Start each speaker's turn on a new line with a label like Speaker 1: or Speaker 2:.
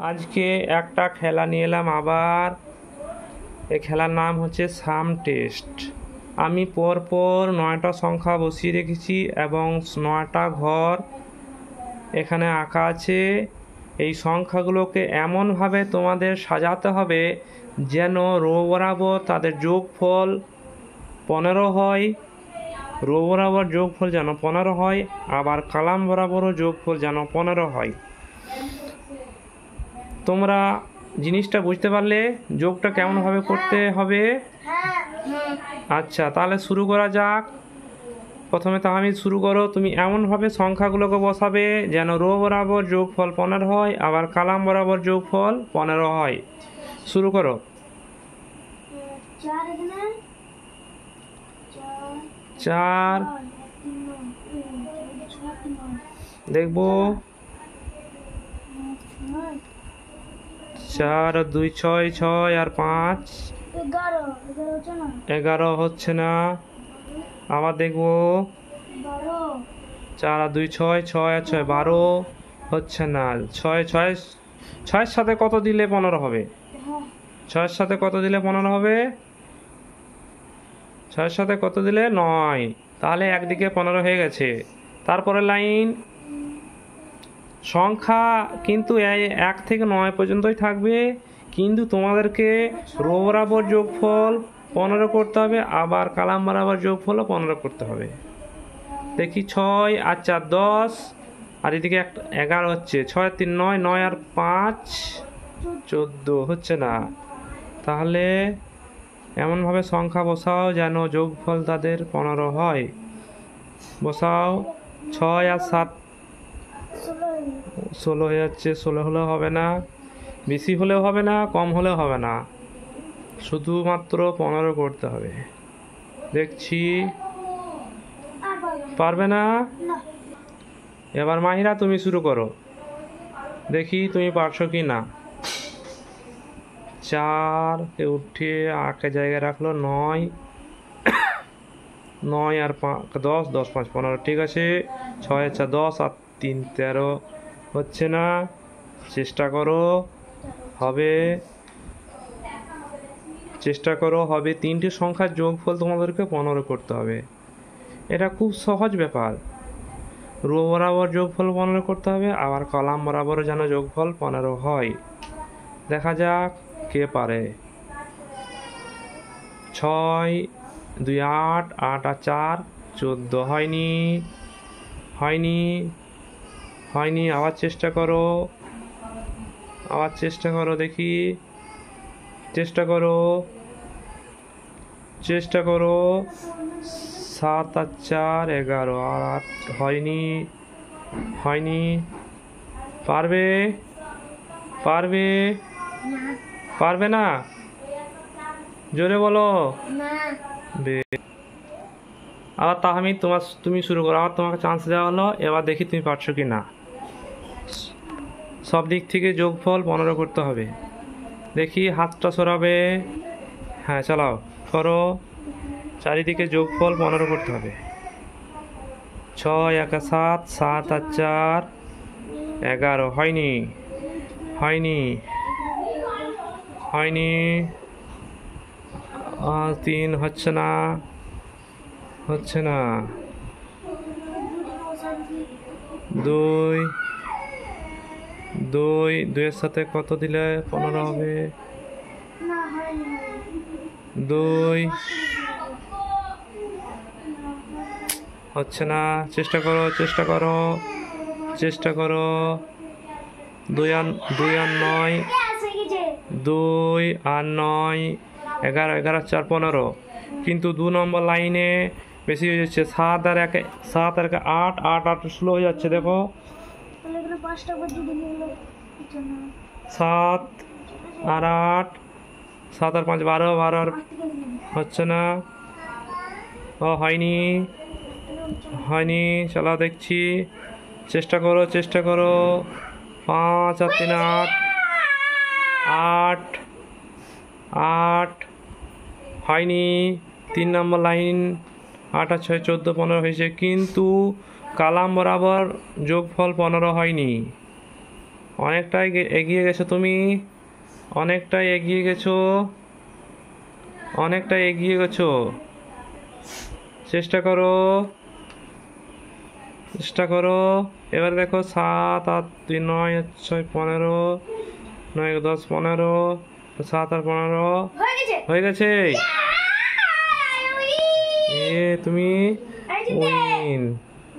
Speaker 1: আজকে একটা খেলা নিয়ে এলাম আবার। এই খেলার নাম হচ্ছে সাম টেস্ট। আমি পরপর 9টা সংখ্যা বসিয়ে রেখেছি এবং 9টা ঘর এখানে আঁকা আছে। এই সংখ্যাগুলোকে এমনভাবে তোমাদের সাজাতে হবে যেন রো বরাবর তাদের যোগফল 15 হয়। রো বরাবর যোগফল যেন 15 হয়, আবার কলাম বরাবরও যোগফল যেন 15 হয়। তোমরা জিনিসটা বুঝতে পারলে যোগটা কেমনভাবে করতে হবে? আচ্ছা, তাহলে শুরু করা যাক। প্রথমে তাহমিদ শুরু করো। তুমি এমনভাবে সংখ্যাগুলোকে বসাবে যেন রো বরাবর যোগফল 15 হয়, আবার কলাম বরাবর যোগফল 15 হয়। শুরু করো। 4 দেখবো। 4 আর 2 6, 6 আর 5 11 হচ্ছে না। আবার দেখবো। 4 আর 2 6, 6 আর 6 12 হচ্ছে না। 6 সাথে কত দিলে 15 হবে? 6 সাথে কত দিলে 15 হবে? 6 সাথে কত দিলে 9। তাহলে একদিকে 15 হয়ে গেছে। তারপরে লাইন সংখ্যা কিন্তু 1 থেকে 9 পর্যন্তই থাকবে, কিন্তু তোমাদেরকে রো বরাবর যোগফল 15 করতে হবে, আবার কলাম বরাবর যোগফলও 15 করতে হবে। দেখি 6 আর 4 10, আর এদিকে 11 হচ্ছে। 6 আর 3 9, 9 আর 5 14 হচ্ছে না। তাহলে এমনভাবে সংখ্যা বসাও যেন যোগফল তাদের 15 হয়। বসাও। 6 আর 7 16 হয়ে যাচ্ছে। 16 হলেও হবে না, বেশি হলেও হবে না, কম হলেও হবে না, শুধুমাত্র 15 করতে হবে। দেখছি পারবে না। এবার মাহিরা তুমি শুরু করো, দেখি তুমি পারছো কি না। 4 কে উঠিয়ে 8 জায়গায় রাখলো। 9 9 আর 5 10, 10 5 15 ঠিক আছে। 6 আর 4 10 আর 3 13 হচ্ছে না। চেষ্টা করো, হবে। চেষ্টা করো, হবে। 3টে সংখ্যার যোগফল তোমাদেরকে 15 করতে হবে। এটা খুব সহজ ব্যাপার। রো বরাবর যোগফল 15 করতে হবে, আবার কলাম বরাবরও যেন যোগফল 15 হয়। দেখা যাক কে পারে। 6 2 8, 8 আর 4 14 হয়নি, হয়নি, হয়নি। আবার চেষ্টা করো, আবার চেষ্টা করো, দেখি। চেষ্টা করো, চেষ্টা করো। 7 আর 4 11, আর 8 হয়নি, হয়নি। পারবে, পারবে, পারবে না? জোরে বলো। আবার তাহমিদ তুমি শুরু করো। আবার তোমাকে চান্স দেওয়া হলো, এবার দেখি তুমি পারছো কি না। সব দিক থেকে যোগফল 15 করতে হবে। দেখি হাতটা সরাবে। হ্যাঁ চালাও, করো। চারিদিকে যোগফল 15 করতে হবে। 6 1 7, 7 আর 4 11 হয়নি, হয়নি, হয়নি। 3 হচ্ছে না, হচ্ছে না। 2 2 2-এর সাথে কত দিলে 15 হবে? 2 হচ্ছে না। চেষ্টা করো, চেষ্টা করো, চেষ্টা করো। 2 আর 9, 2 আর 9 11, 11 4 15, কিন্তু 2 নম্বর লাইনে বেশি হয়ে যাচ্ছে। 7 আর 1 8, 8 8 16 হয়ে যাচ্ছে। দেখো 7 আর 8, 7 আর 5 12, 12 আর হচ্ছে না। ও হয়নি, হয়নি। চালাও, দেখছি। চেষ্টা করো, চেষ্টা করো। 5 আর 3 8, 8 8 হয়নি। 3 নম্বর লাইন 8 আর 6 14 15 হয়েছে, কিন্তু কলাম বরাবর যোগফল 15 হয়নি। অনেকটাই এগিয়ে গেছো তুমি, অনেকটাই এগিয়ে গেছো, অনেকটাই এগিয়ে গেছো। চেষ্টা করো, চেষ্টা করো। এবার দেখো 7 8 2 9 6 15, 9 10 15, 7 আর 15 হয়ে গেছে। এ তুমি উইন।